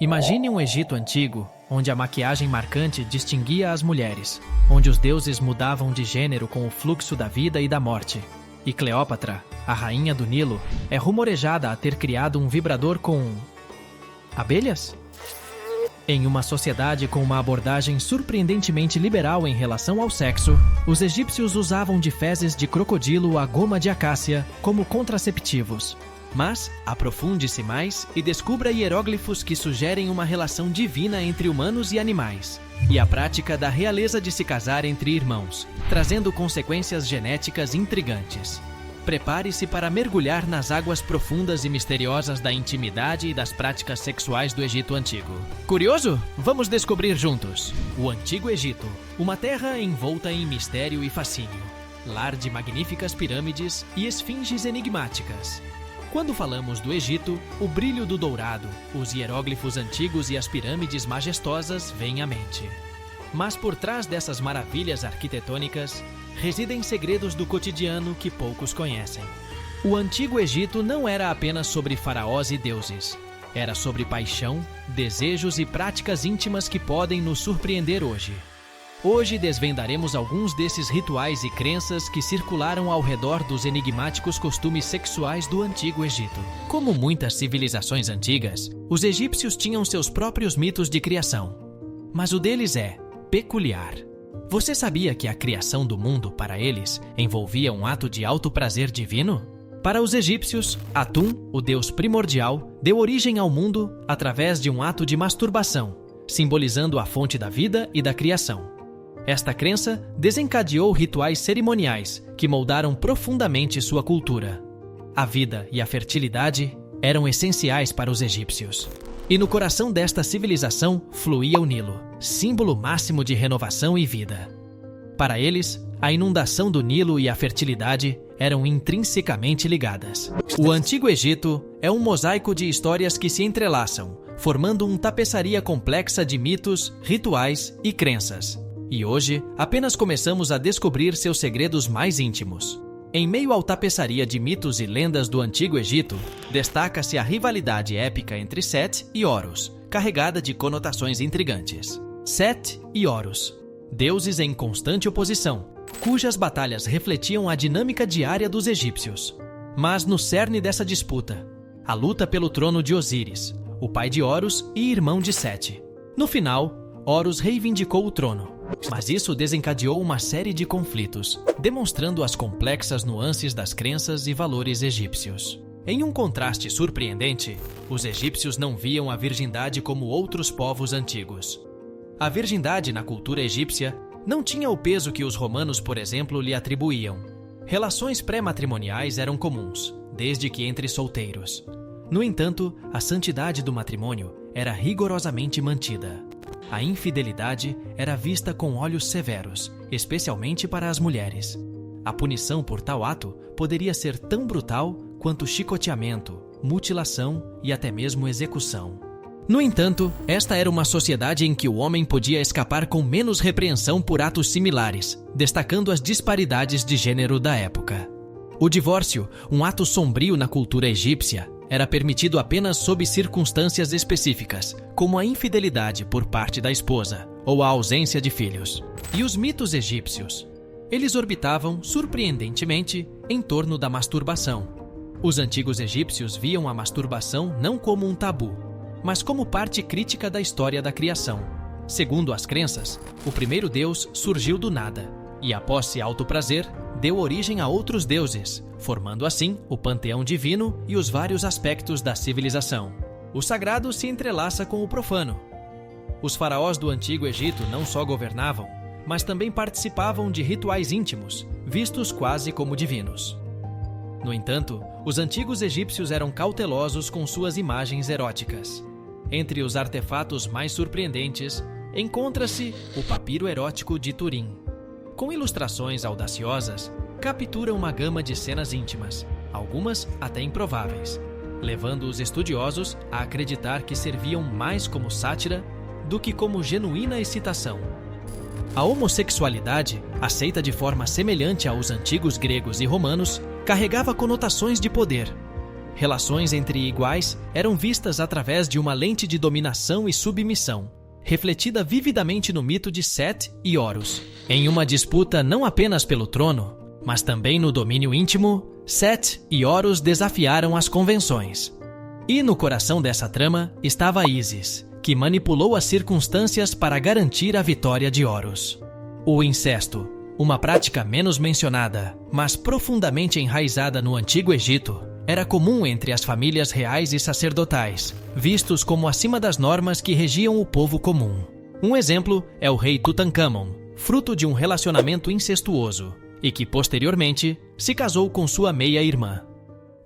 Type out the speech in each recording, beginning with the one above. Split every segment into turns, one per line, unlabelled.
Imagine um Egito antigo, onde a maquiagem marcante distinguia as mulheres, onde os deuses mudavam de gênero com o fluxo da vida e da morte. E Cleópatra, a rainha do Nilo, é rumorejada a ter criado um vibrador com abelhas? Em uma sociedade com uma abordagem surpreendentemente liberal em relação ao sexo, os egípcios usavam de fezes de crocodilo a goma de acácia como contraceptivos. Mas aprofunde-se mais e descubra hieróglifos que sugerem uma relação divina entre humanos e animais, e a prática da realeza de se casar entre irmãos, trazendo consequências genéticas intrigantes. Prepare-se para mergulhar nas águas profundas e misteriosas da intimidade e das práticas sexuais do Egito Antigo. Curioso? Vamos descobrir juntos. O Antigo Egito, uma terra envolta em mistério e fascínio, lar de magníficas pirâmides e esfinges enigmáticas. Quando falamos do Egito, o brilho do dourado, os hieróglifos antigos e as pirâmides majestosas vêm à mente. Mas por trás dessas maravilhas arquitetônicas, residem segredos do cotidiano que poucos conhecem. O Antigo Egito não era apenas sobre faraós e deuses. Era sobre paixão, desejos e práticas íntimas que podem nos surpreender hoje. Hoje desvendaremos alguns desses rituais e crenças que circularam ao redor dos enigmáticos costumes sexuais do Antigo Egito. Como muitas civilizações antigas, os egípcios tinham seus próprios mitos de criação. Mas o deles é peculiar. Você sabia que a criação do mundo, para eles, envolvia um ato de alto prazer divino? Para os egípcios, Atum, o deus primordial, deu origem ao mundo através de um ato de masturbação, simbolizando a fonte da vida e da criação. Esta crença desencadeou rituais cerimoniais que moldaram profundamente sua cultura. A vida e a fertilidade eram essenciais para os egípcios. E no coração desta civilização fluía o Nilo, símbolo máximo de renovação e vida. Para eles, a inundação do Nilo e a fertilidade eram intrinsecamente ligadas. O Antigo Egito é um mosaico de histórias que se entrelaçam, formando uma tapeçaria complexa de mitos, rituais e crenças. E hoje, apenas começamos a descobrir seus segredos mais íntimos. Em meio à tapeçaria de mitos e lendas do Antigo Egito, destaca-se a rivalidade épica entre Set e Horus, carregada de conotações intrigantes. Set e Horus, deuses em constante oposição, cujas batalhas refletiam a dinâmica diária dos egípcios. Mas no cerne dessa disputa, a luta pelo trono de Osíris, o pai de Horus e irmão de Set. No final, Horus reivindicou o trono. Mas isso desencadeou uma série de conflitos, demonstrando as complexas nuances das crenças e valores egípcios. Em um contraste surpreendente, os egípcios não viam a virgindade como outros povos antigos. A virgindade na cultura egípcia não tinha o peso que os romanos, por exemplo, lhe atribuíam. Relações pré-matrimoniais eram comuns, desde que entre solteiros. No entanto, a santidade do matrimônio era rigorosamente mantida. A infidelidade era vista com olhos severos, especialmente para as mulheres. A punição por tal ato poderia ser tão brutal quanto chicoteamento, mutilação e até mesmo execução. No entanto, esta era uma sociedade em que o homem podia escapar com menos repreensão por atos similares, destacando as disparidades de gênero da época. O divórcio, um ato sombrio na cultura egípcia, era permitido apenas sob circunstâncias específicas, como a infidelidade por parte da esposa ou a ausência de filhos. E os mitos egípcios? Eles orbitavam, surpreendentemente, em torno da masturbação. Os antigos egípcios viam a masturbação não como um tabu, mas como parte crítica da história da criação. Segundo as crenças, o primeiro deus surgiu do nada, e após esse alto prazer, deu origem a outros deuses, formando assim o panteão divino e os vários aspectos da civilização. O sagrado se entrelaça com o profano. Os faraós do Antigo Egito não só governavam, mas também participavam de rituais íntimos, vistos quase como divinos. No entanto, os antigos egípcios eram cautelosos com suas imagens eróticas. Entre os artefatos mais surpreendentes, encontra-se o papiro erótico de Turim. Com ilustrações audaciosas, captura uma gama de cenas íntimas, algumas até improváveis, levando os estudiosos a acreditar que serviam mais como sátira do que como genuína excitação. A homossexualidade, aceita de forma semelhante aos antigos gregos e romanos, carregava conotações de poder. relações entre iguais eram vistas através de uma lente de dominação e submissão, refletida vividamente no mito de Sete e Horus. Em uma disputa não apenas pelo trono, mas também no domínio íntimo, Sete e Horus desafiaram as convenções. E no coração dessa trama estava Ísis, que manipulou as circunstâncias para garantir a vitória de Horus. O incesto, uma prática menos mencionada, mas profundamente enraizada no Antigo Egito, era comum entre as famílias reais e sacerdotais, vistos como acima das normas que regiam o povo comum. Um exemplo é o rei Tutancâmon, fruto de um relacionamento incestuoso, e que posteriormente se casou com sua meia-irmã.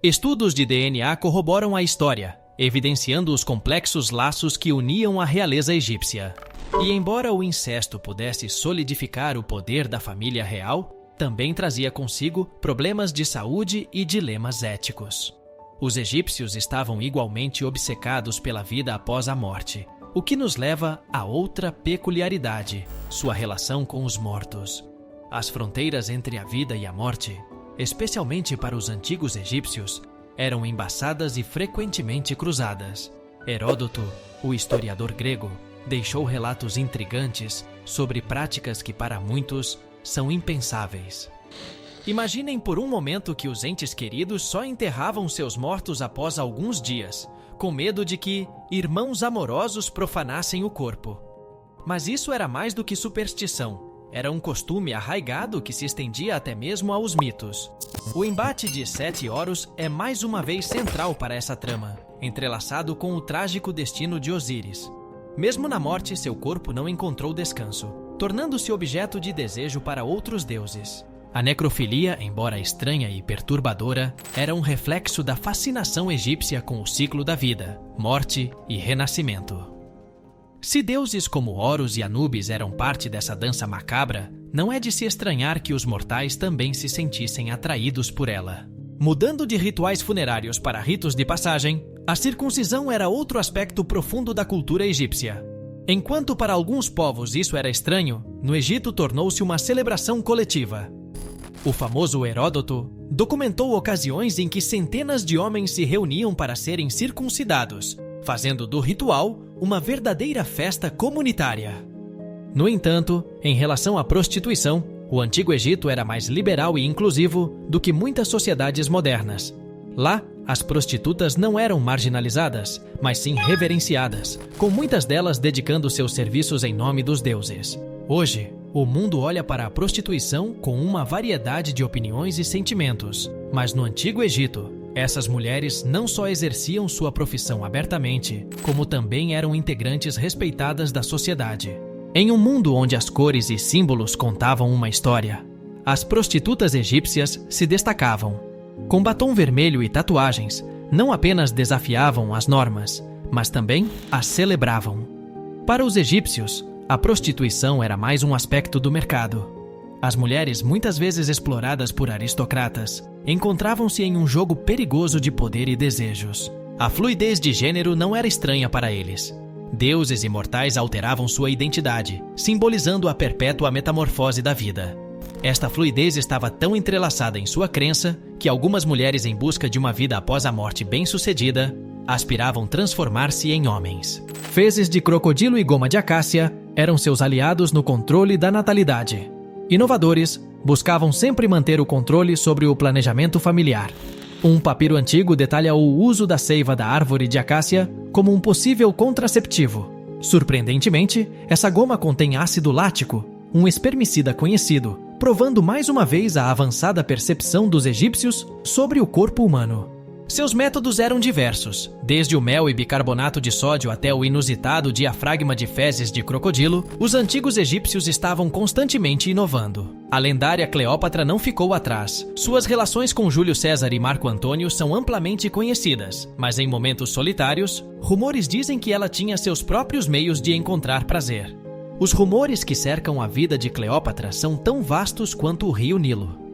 Estudos de DNA corroboram a história, evidenciando os complexos laços que uniam a realeza egípcia. E embora o incesto pudesse solidificar o poder da família real, também trazia consigo problemas de saúde e dilemas éticos. Os egípcios estavam igualmente obcecados pela vida após a morte, o que nos leva a outra peculiaridade, sua relação com os mortos. As fronteiras entre a vida e a morte, especialmente para os antigos egípcios, eram embaçadas e frequentemente cruzadas. Heródoto, o historiador grego, deixou relatos intrigantes sobre práticas que para muitos são impensáveis. Imaginem por um momento que os entes queridos só enterravam seus mortos após alguns dias, com medo de que irmãos amorosos profanassem o corpo. Mas isso era mais do que superstição. Era um costume arraigado que se estendia até mesmo aos mitos. O embate de Sete e Horus é mais uma vez central para essa trama, entrelaçado com o trágico destino de Osíris. Mesmo na morte, seu corpo não encontrou descanso, tornando-se objeto de desejo para outros deuses. A necrofilia, embora estranha e perturbadora, era um reflexo da fascinação egípcia com o ciclo da vida, morte e renascimento. Se deuses como Horus e Anubis eram parte dessa dança macabra, não é de se estranhar que os mortais também se sentissem atraídos por ela. Mudando de rituais funerários para ritos de passagem, a circuncisão era outro aspecto profundo da cultura egípcia. Enquanto para alguns povos isso era estranho, no Egito tornou-se uma celebração coletiva. O famoso Heródoto documentou ocasiões em que centenas de homens se reuniam para serem circuncidados, fazendo do ritual uma verdadeira festa comunitária. No entanto, em relação à prostituição, o Antigo Egito era mais liberal e inclusivo do que muitas sociedades modernas. Lá, as prostitutas não eram marginalizadas, mas sim reverenciadas, com muitas delas dedicando seus serviços em nome dos deuses. Hoje, o mundo olha para a prostituição com uma variedade de opiniões e sentimentos, mas no Antigo Egito, essas mulheres não só exerciam sua profissão abertamente, como também eram integrantes respeitadas da sociedade. Em um mundo onde as cores e símbolos contavam uma história, as prostitutas egípcias se destacavam. Com batom vermelho e tatuagens, não apenas desafiavam as normas, mas também as celebravam. Para os egípcios, a prostituição era mais um aspecto do mercado. As mulheres, muitas vezes exploradas por aristocratas, encontravam-se em um jogo perigoso de poder e desejos. A fluidez de gênero não era estranha para eles. Deuses e mortais alteravam sua identidade, simbolizando a perpétua metamorfose da vida. Esta fluidez estava tão entrelaçada em sua crença que algumas mulheres em busca de uma vida após a morte bem-sucedida aspiravam transformar-se em homens. Fezes de crocodilo e goma de acácia eram seus aliados no controle da natalidade. Inovadores, buscavam sempre manter o controle sobre o planejamento familiar. Um papiro antigo detalha o uso da seiva da árvore de acácia como um possível contraceptivo. Surpreendentemente, essa goma contém ácido lático, um espermicida conhecido, provando mais uma vez a avançada percepção dos egípcios sobre o corpo humano. Seus métodos eram diversos, desde o mel e bicarbonato de sódio até o inusitado diafragma de fezes de crocodilo. Os antigos egípcios estavam constantemente inovando. A lendária Cleópatra não ficou atrás. Suas relações com Júlio César e Marco Antônio são amplamente conhecidas, mas em momentos solitários, rumores dizem que ela tinha seus próprios meios de encontrar prazer. Os rumores que cercam a vida de Cleópatra são tão vastos quanto o rio Nilo.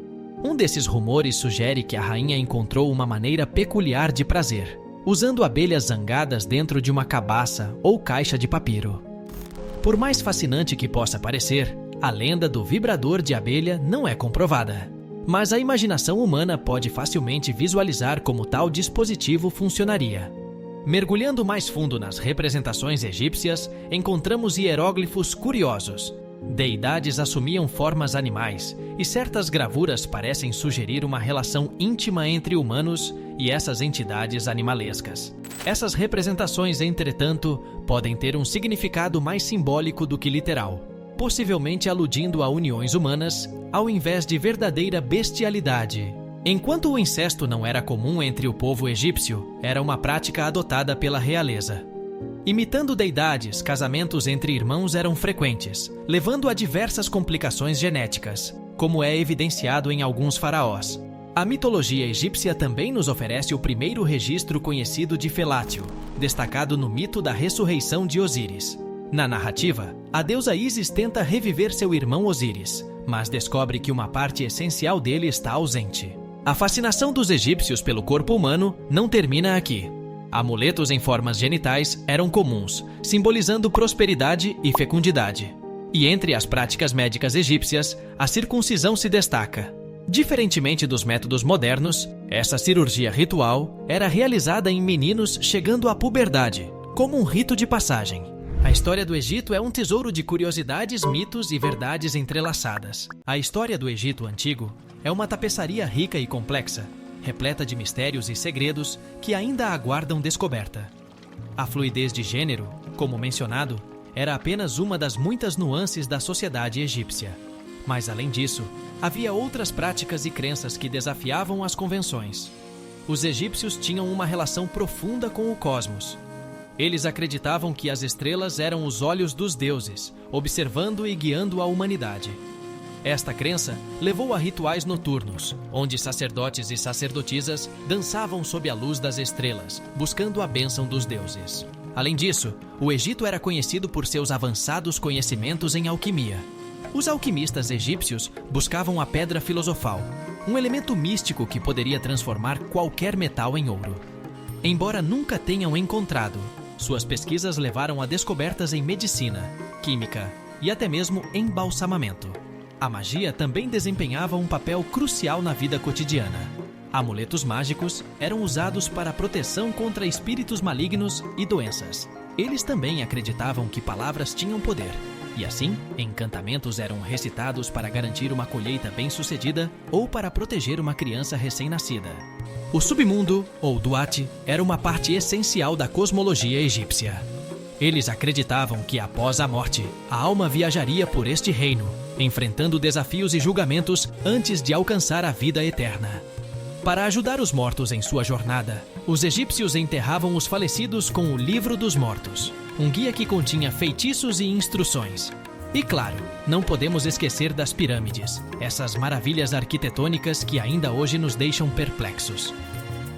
Um desses rumores sugere que a rainha encontrou uma maneira peculiar de prazer, usando abelhas zangadas dentro de uma cabaça ou caixa de papiro. Por mais fascinante que possa parecer, a lenda do vibrador de abelha não é comprovada. Mas a imaginação humana pode facilmente visualizar como tal dispositivo funcionaria. Mergulhando mais fundo nas representações egípcias, encontramos hieróglifos curiosos. Deidades assumiam formas animais, e certas gravuras parecem sugerir uma relação íntima entre humanos e essas entidades animalescas. Essas representações, entretanto, podem ter um significado mais simbólico do que literal, possivelmente aludindo a uniões humanas, ao invés de verdadeira bestialidade. Enquanto o incesto não era comum entre o povo egípcio, era uma prática adotada pela realeza. Imitando deidades, casamentos entre irmãos eram frequentes, levando a diversas complicações genéticas, como é evidenciado em alguns faraós. A mitologia egípcia também nos oferece o primeiro registro conhecido de felácio, destacado no mito da ressurreição de Osíris. Na narrativa, a deusa Ísis tenta reviver seu irmão Osíris, mas descobre que uma parte essencial dele está ausente. A fascinação dos egípcios pelo corpo humano não termina aqui. Amuletos em formas genitais eram comuns, simbolizando prosperidade e fecundidade. E entre as práticas médicas egípcias, a circuncisão se destaca. Diferentemente dos métodos modernos, essa cirurgia ritual era realizada em meninos chegando à puberdade, como um rito de passagem. A história do Egito é um tesouro de curiosidades, mitos e verdades entrelaçadas. A história do Egito antigo é uma tapeçaria rica e complexa, repleta de mistérios e segredos que ainda aguardam descoberta. A fluidez de gênero, como mencionado, era apenas uma das muitas nuances da sociedade egípcia. Mas, além disso, havia outras práticas e crenças que desafiavam as convenções. Os egípcios tinham uma relação profunda com o cosmos. Eles acreditavam que as estrelas eram os olhos dos deuses, observando e guiando a humanidade. Esta crença levou a rituais noturnos, onde sacerdotes e sacerdotisas dançavam sob a luz das estrelas, buscando a bênção dos deuses. Além disso, o Egito era conhecido por seus avançados conhecimentos em alquimia. Os alquimistas egípcios buscavam a pedra filosofal, um elemento místico que poderia transformar qualquer metal em ouro. Embora nunca tenham encontrado, suas pesquisas levaram a descobertas em medicina, química e até mesmo embalsamamento. A magia também desempenhava um papel crucial na vida cotidiana. Amuletos mágicos eram usados para proteção contra espíritos malignos e doenças. Eles também acreditavam que palavras tinham poder, e assim, encantamentos eram recitados para garantir uma colheita bem-sucedida ou para proteger uma criança recém-nascida. O submundo, ou Duat, era uma parte essencial da cosmologia egípcia. Eles acreditavam que após a morte, a alma viajaria por este reino, enfrentando desafios e julgamentos antes de alcançar a vida eterna. Para ajudar os mortos em sua jornada, os egípcios enterravam os falecidos com o Livro dos Mortos, um guia que continha feitiços e instruções. E claro, não podemos esquecer das pirâmides, essas maravilhas arquitetônicas que ainda hoje nos deixam perplexos.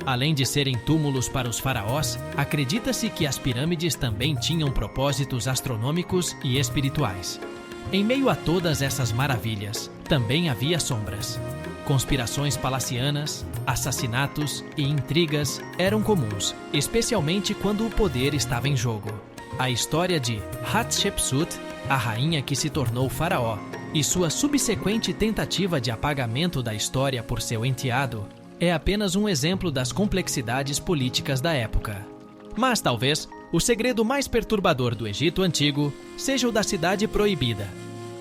Além de serem túmulos para os faraós, acredita-se que as pirâmides também tinham propósitos astronômicos e espirituais. Em meio a todas essas maravilhas, também havia sombras. Conspirações palacianas, assassinatos e intrigas eram comuns, especialmente quando o poder estava em jogo. A história de Hatshepsut, a rainha que se tornou faraó, e sua subsequente tentativa de apagamento da história por seu enteado, é apenas um exemplo das complexidades políticas da época. Mas talvez o segredo mais perturbador do Egito Antigo seja o da Cidade Proibida.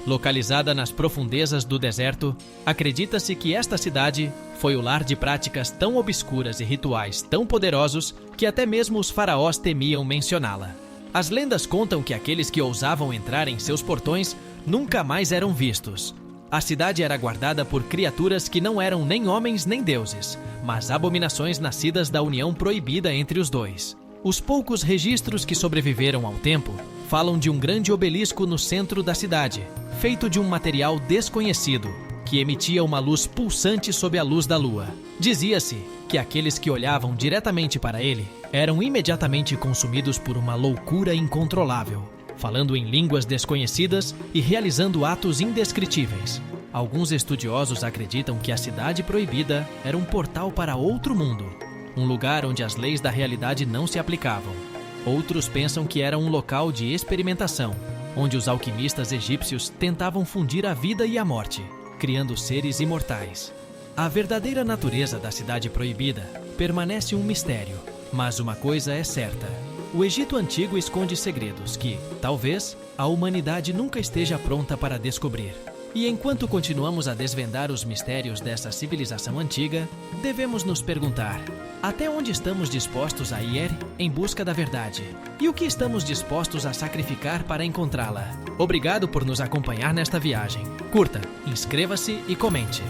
Localizada nas profundezas do deserto, acredita-se que esta cidade foi o lar de práticas tão obscuras e rituais tão poderosos que até mesmo os faraós temiam mencioná-la. As lendas contam que aqueles que ousavam entrar em seus portões nunca mais eram vistos. A cidade era guardada por criaturas que não eram nem homens nem deuses, mas abominações nascidas da união proibida entre os dois. Os poucos registros que sobreviveram ao tempo falam de um grande obelisco no centro da cidade, feito de um material desconhecido, que emitia uma luz pulsante sob a luz da lua. Dizia-se que aqueles que olhavam diretamente para ele eram imediatamente consumidos por uma loucura incontrolável, falando em línguas desconhecidas e realizando atos indescritíveis. Alguns estudiosos acreditam que a Cidade Proibida era um portal para outro mundo, um lugar onde as leis da realidade não se aplicavam. Outros pensam que era um local de experimentação, onde os alquimistas egípcios tentavam fundir a vida e a morte, criando seres imortais. A verdadeira natureza da Cidade Proibida permanece um mistério, mas uma coisa é certa: o Egito Antigo esconde segredos que, talvez, a humanidade nunca esteja pronta para descobrir. E enquanto continuamos a desvendar os mistérios dessa civilização antiga, devemos nos perguntar: até onde estamos dispostos a ir em busca da verdade? E o que estamos dispostos a sacrificar para encontrá-la? Obrigado por nos acompanhar nesta viagem. Curta, inscreva-se e comente.